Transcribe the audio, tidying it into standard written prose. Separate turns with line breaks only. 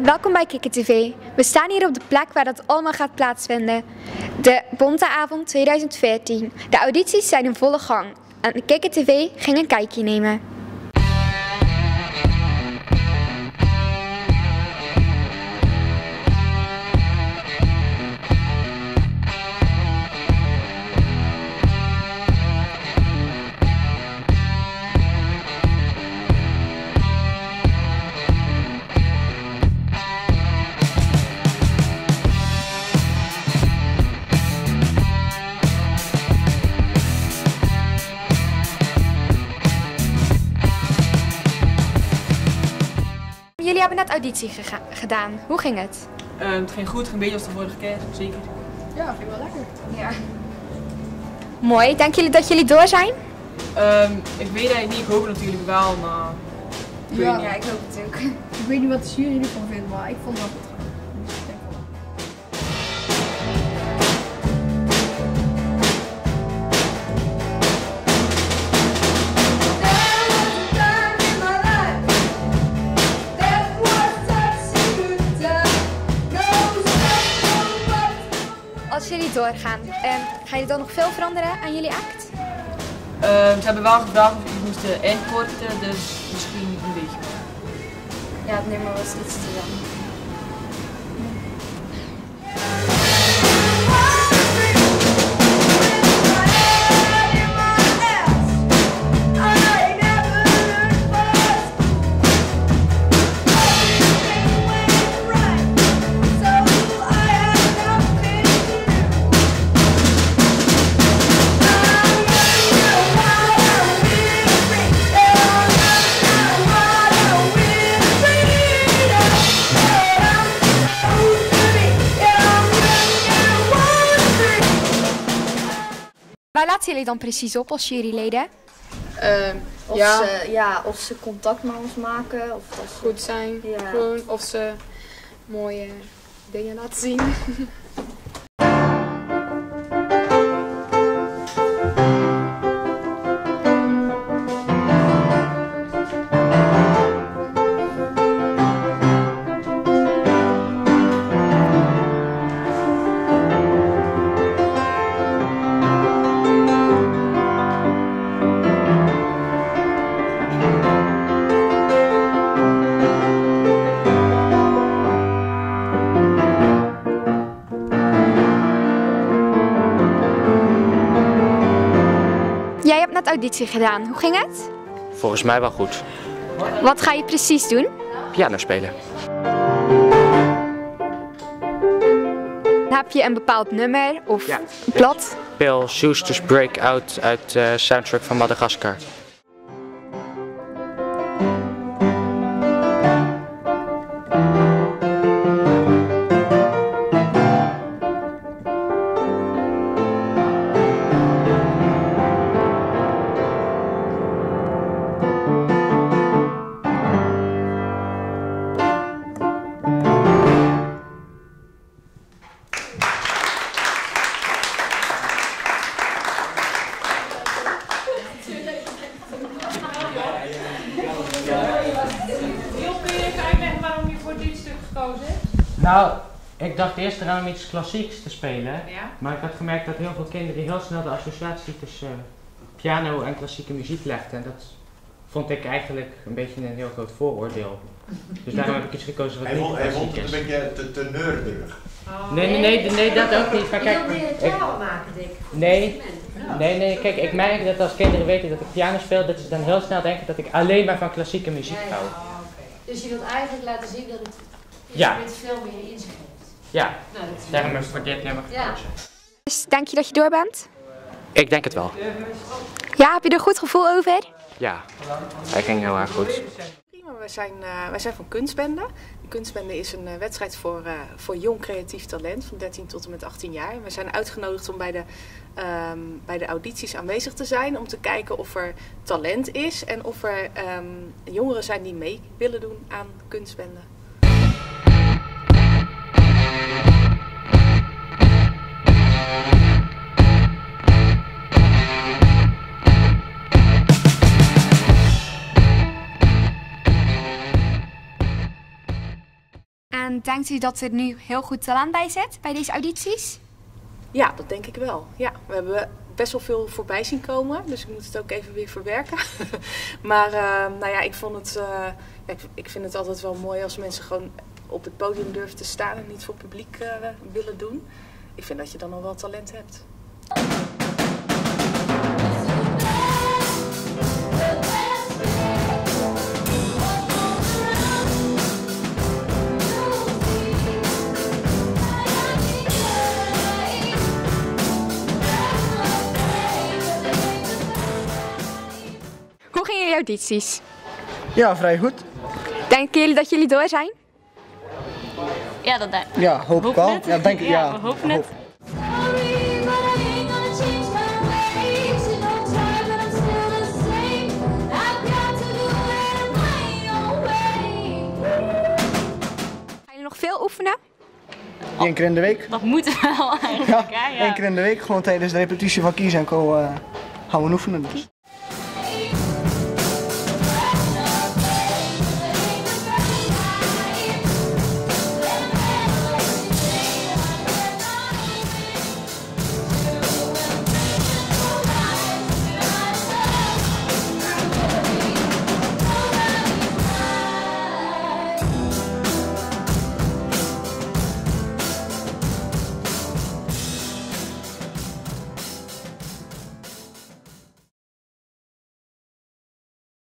Welkom bij Kikker TV. We staan hier op de plek waar dat allemaal gaat plaatsvinden. De Bonteavond 2014. De audities zijn in volle gang. En Kikker TV ging een kijkje nemen. Jullie hebben net auditie gedaan. Hoe ging het?
Het ging goed, het ging een beetje als de vorige keer, zeker.
Ja, vind ik wel lekker.
Ja. Mooi. Denken jullie dat jullie door zijn?
Ik weet eigenlijk niet, ik hoop het natuurlijk wel, maar ik weet niet.
Ja, ik hoop het ook.
Ik weet niet wat de jury ervan vindt, maar ik vond het wel goed gaan. Dus ik denk wel.
Als jullie doorgaan, gaan jullie dan nog veel veranderen aan jullie act?
Ze hebben wel gevraagd of ik moest inkorten, dus misschien een beetje.
Ja, het nummer was iets te lang. Waar laten jullie dan precies op als juryleden?
Of ze contact met ons maken, of dat ze
Goed zijn,
Ja.
gewoon of ze mooie dingen laten zien.
Jij hebt net auditie gedaan. Hoe ging het?
Volgens mij wel goed.
Wat ga je precies doen?
Piano spelen.
Heb je een bepaald nummer of
Ja.
blad?
Bill Schuster's Breakout uit de soundtrack van Madagaskar.
Heel, kun je even uitleggen waarom je voor dit stuk gekozen hebt?
Nou, ik dacht eerst eraan om iets klassieks te spelen.
Ja.
Maar ik had gemerkt dat heel veel kinderen heel snel de associatie tussen piano en klassieke muziek legden. En dat vond ik eigenlijk een beetje een heel groot vooroordeel. Dus daarom heb ik iets gekozen wat
Hij
niet
vond
klassiek
het
is.
een beetje te neurderig.
Nee, dat ook niet. Maar kijk, kijk, ik merk dat als kinderen weten dat ik piano speel, dat ze dan heel snel denken dat ik alleen maar van klassieke muziek hou.
Dus je wilt eigenlijk laten zien dat het
Ja.
met veel meer in zich heeft.
Ja,
Nou, dat is
daarom heb ik voor dit nummer gekozen.
Dus denk je dat je door bent?
Ik denk het wel.
Ja, heb je er goed gevoel over?
Ja, hij ging heel erg goed.
Prima, wij zijn van Kunstbende. De Kunstbende is een wedstrijd voor jong creatief talent van 13 tot en met 18 jaar. En we zijn uitgenodigd om bij de audities aanwezig te zijn. Om te kijken of er talent is en of er jongeren zijn die mee willen doen aan Kunstbende.
En denkt u dat er nu heel goed talent bij zit bij deze audities?
Ja, dat denk ik wel. Ja, we hebben best wel veel voorbij zien komen, dus ik moet het ook even weer verwerken. Maar nou ja, ik vind het altijd wel mooi als mensen gewoon op het podium durven te staan en niet voor publiek willen doen. Ik vind dat je dan al wel talent hebt.
Hoe gingen jullie audities?
Ja, vrij goed.
Denken jullie dat jullie door zijn?
Ja, dat denk ik.
Ja, hoop ik wel. Ja, denk ik, ja.
We hopen het.
Gaan jullie nog veel oefenen?
1 keer in de week.
Dat moet wel eigenlijk,
Ja,
hè? Ja.
1 keer in de week. Gewoon tijdens de repetitie van Kies en Co gaan we oefenen. Dus.